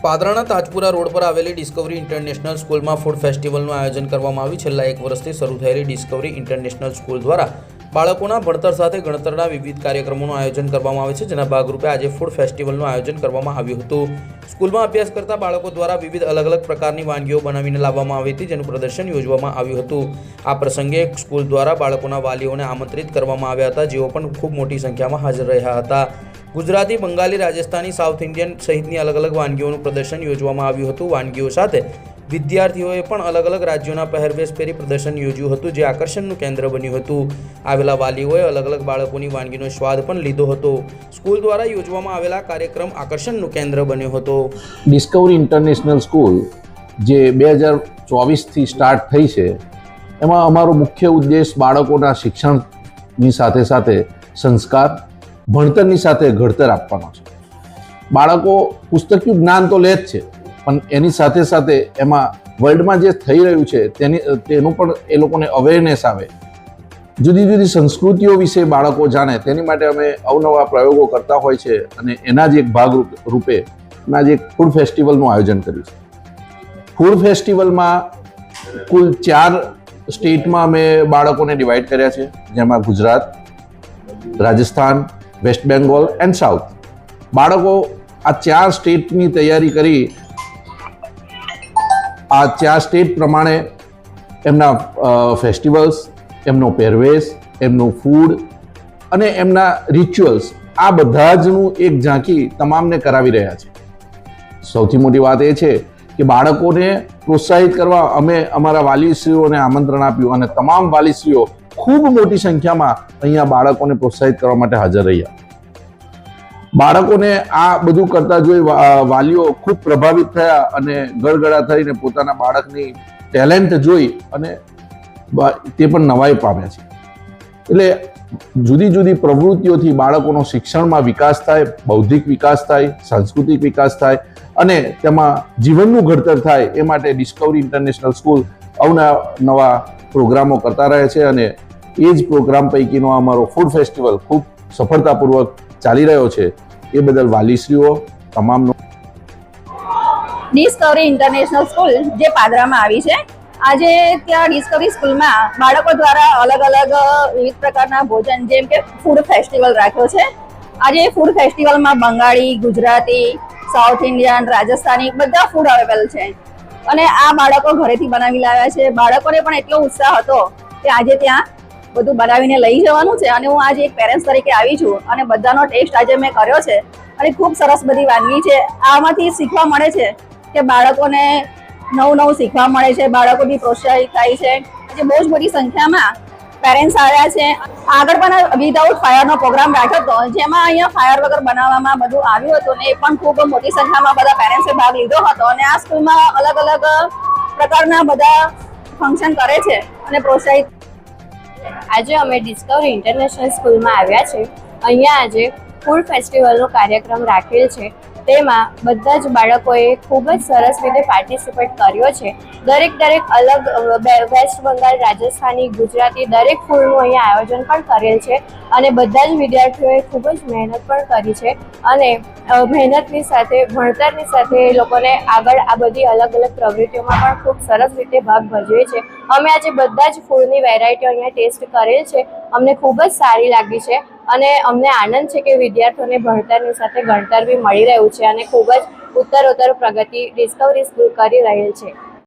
પાદરાના Tajpura road પર આવેલી Discovery international સ્કૂલમાં ફૂડ ફેસ્ટિવલનું આયોજન કરવામાં આવ્યું. છેલ્લા 1 વર્ષથી શરૂ થયેલી ડિસ્કવરી ઇન્ટરનેશનલ સ્કૂલ દ્વારા બાળકોના ભણતર સાથે ગણતરના વિવિધ કાર્યક્રમોનું આયોજન કરવામાં આવે છે, જેના ભાગરૂપે આજે ફૂડ ફેસ્ટિવલનું આયોજન કરવામાં આવ્યું હતું. સ્કૂલમાં અભ્યાસ કરતા બાળકો દ્વારા વિવિધ અલગ અલગ પ્રકારની વાનગીઓ બનાવીને લાવવામાં આવી હતી, જેનું પ્રદર્શન યોજવામાં આવ્યું હતું. આ પ્રસંગે સ્કૂલ દ્વારા બાળકોના વાલીઓને આમંત્રિત કરવામાં આવ્યા હતા, જેઓ પણ ખૂબ મોટી સંખ્યામાં હાજર રહ્યા હતા. ગુજરાતી, બંગાળી, રાજસ્થાની, સાઉથ ઇન્ડિયન સહિતની અલગ અલગ વાનગીઓનું પ્રદર્શન યોજવામાં આવ્યું હતું. વાનગીઓ સાથે વિદ્યાર્થીઓએ પણ અલગ અલગ રાજ્યોના પહેરવેશ પહેરી પ્રદર્શન યોજ્યું હતું, જે આકર્ષણનું કેન્દ્ર બન્યું હતું. આવેલા વાલીઓએ અલગ અલગ બાળકોની વાનગીનો સ્વાદ પણ લીધો હતો. સ્કૂલ દ્વારા યોજવામાં આવેલા કાર્યક્રમ આકર્ષણનું કેન્દ્ર બન્યો હતો. ડિસ્કવરી ઇન્ટરનેશનલ સ્કૂલ જે 2024થી સ્ટાર્ટ થઈ છે, એમાં અમારો મુખ્ય ઉદ્દેશ બાળકોના શિક્ષણની સાથે સાથે સંસ્કાર, ભણતરની સાથે ઘડતર આપવાનો છે. બાળકો પુસ્તકીય જ્ઞાન તો લે જ છે, પણ એની સાથે સાથે એમાં વર્લ્ડમાં જે થઈ રહ્યું છે તેનું પણ એ લોકોને અવેરનેસ આવે, જુદી જુદી સંસ્કૃતિઓ વિશે બાળકો જાણે, તેની માટે અમે અવનવા પ્રયોગો કરતા હોય છે. અને એના જ એક ભાગ રૂપે આજે એક ફૂડ ફેસ્ટિવલનું આયોજન કર્યું છે. ફૂડ ફેસ્ટિવલમાં કુલ 4 સ્ટેટમાં અમે બાળકોને ડિવાઈડ કર્યા છે, જેમાં Gujarat, Rajasthan, west Bengal and south. બાળકો આ 4 સ્ટેટની તૈયારી કરી આ 4 સ્ટેટ પ્રમાણે એમના ફેસ્ટિવલ્સ, એમનો પહેરવેશ, એમનું ફૂડ અને એમના રિચ્યુઅલ્સ, આ બધા જનું એક ઝાંખી તમામને કરાવી રહ્યા છે. સૌથી મોટી વાત એ છે કે બાળકોને પ્રોત્સાહિત કરવા અમે અમારા વાલીશ્રીઓને આમંત્રણ આપ્યું અને તમામ વાલીશ્રીઓ ખૂબ મોટી સંખ્યામાં અહીંયા બાળકોને પ્રોત્સાહિત કરવા માટે હાજર રહ્યા. બાળકોને આ બધું કરતા જોઈ વાલીઓ ખૂબ પ્રભાવિત થયા અને ગળગળા થઈને પોતાના બાળકની ટેલેન્ટ જોઈ અને તે પણ નવાઈ પામ્યા છે. એટલે જુદી જુદી પ્રવૃત્તિઓથી બાળકોનો શિક્ષણમાં વિકાસ થાય, બૌદ્ધિક વિકાસ થાય, સાંસ્કૃતિક વિકાસ થાય અને તેમાં જીવનનું ઘડતર થાય, એ માટે ડિસ્કવરી ઇન્ટરનેશનલ સ્કૂલ અવનવા પ્રોગ્રામો કરતા રહે છે. અને એ જ પ્રોગ્રામ પૈકીનો અમારો ફૂડ ફેસ્ટિવલ ખૂબ સફળતાપૂર્વક ચાલી રહ્યો છે. એ બદલ વાલીશ્રીઓ તમામનો. ડિસ્કવરી ઇન્ટરનેશનલ સ્કૂલ જે પાદરામાં આવી છે, આજે ત્યાં ડિસ્કવરી સ્કૂલમાં બાળકો દ્વારા અલગ અલગ વિવિધ પ્રકારના ભોજન, જેમ કે ફૂડ ફેસ્ટિવલ રાખ્યો છે. આજે ફૂડ ફેસ્ટિવલમાં બંગાળી, ગુજરાતી, સાઉથ ઇન્ડિયન, રાજસ્થાની બધા ફૂડ અવેલેબલ છે અને આ બાળકો ઘરેથી બનાવી લાવ્યા છે. બાળકોને પણ એટલો ઉત્સાહ હતો કે આજે ત્યાં બધું બનાવીને લઈ જવાનું છે. અને હું આજે એક પેરેન્ટ્સ તરીકે આવી છું અને બધાનો ટેસ્ટ આજે મેં કર્યો છે અને ખૂબ સરસ બધી વાનગી છે. આમાંથી શીખવા મળે છે કે બાળકોને નવું શીખવા મળે છે, બાળકો બી પ્રોત્સાહિત થાય છે. આજે બહુ જ મોટી સંખ્યામાં પેરેન્ટ્સ આવ્યા છે. આગળ પણ વિધાઉટ ફાયરનો પ્રોગ્રામ રાખ્યો હતો, જેમાં અહીંયા ફાયર વગર બનાવવામાં બધું આવ્યું હતું ને એ પણ ખૂબ મોટી સંખ્યામાં બધા પેરેન્ટ્સે ભાગ લીધો હતો. અને આ સ્કૂલમાં અલગ અલગ પ્રકારના બધા ફંક્શન કરે છે અને પ્રોત્સાહિત. આજે અમે ડિસ્કવરી ઇન્ટરનેશનલ સ્કૂલમાં આવ્યા છે. અહીંયા આજે ફૂડ ફેસ્ટિવલનો કાર્યક્રમ રાખેલ છે. તેમાં બધા જ બાળકોએ ખૂબ જ સરસ રીતે પાર્ટિસિપેટ કર્યો છે. દરેક અલગ વેસ્ટ બંગાળ, રાજસ્થાની, ગુજરાતી દરેક ફૂડનું અહીંયા આયોજન પણ કરેલ છે. અને બધા જ વિદ્યાર્થીઓએ ખૂબ જ મહેનત પણ કરી છે અને મહેનતની સાથે ભણતરની સાથે એ લોકોને આગળ આ બધી અલગ અલગ પ્રવૃત્તિઓમાં પણ ખૂબ સરસ રીતે ભાગ ભજવે છે. અમે આજે બધા જ ફૂડની વેરાયટીઓ અહીંયા ટેસ્ટ કરેલ છે. અમને ખૂબ જ સારી લાગી છે અને અમને આનંદ છે કે વિદ્યાર્થીઓને ભણતરની સાથે ગણતર બી મળી રહ્યું છે અને ખૂબ જ ઉત્તરોત્તર પ્રગતિ ડિસ્કવરી સ્કૂલ કરી રહેલ છે.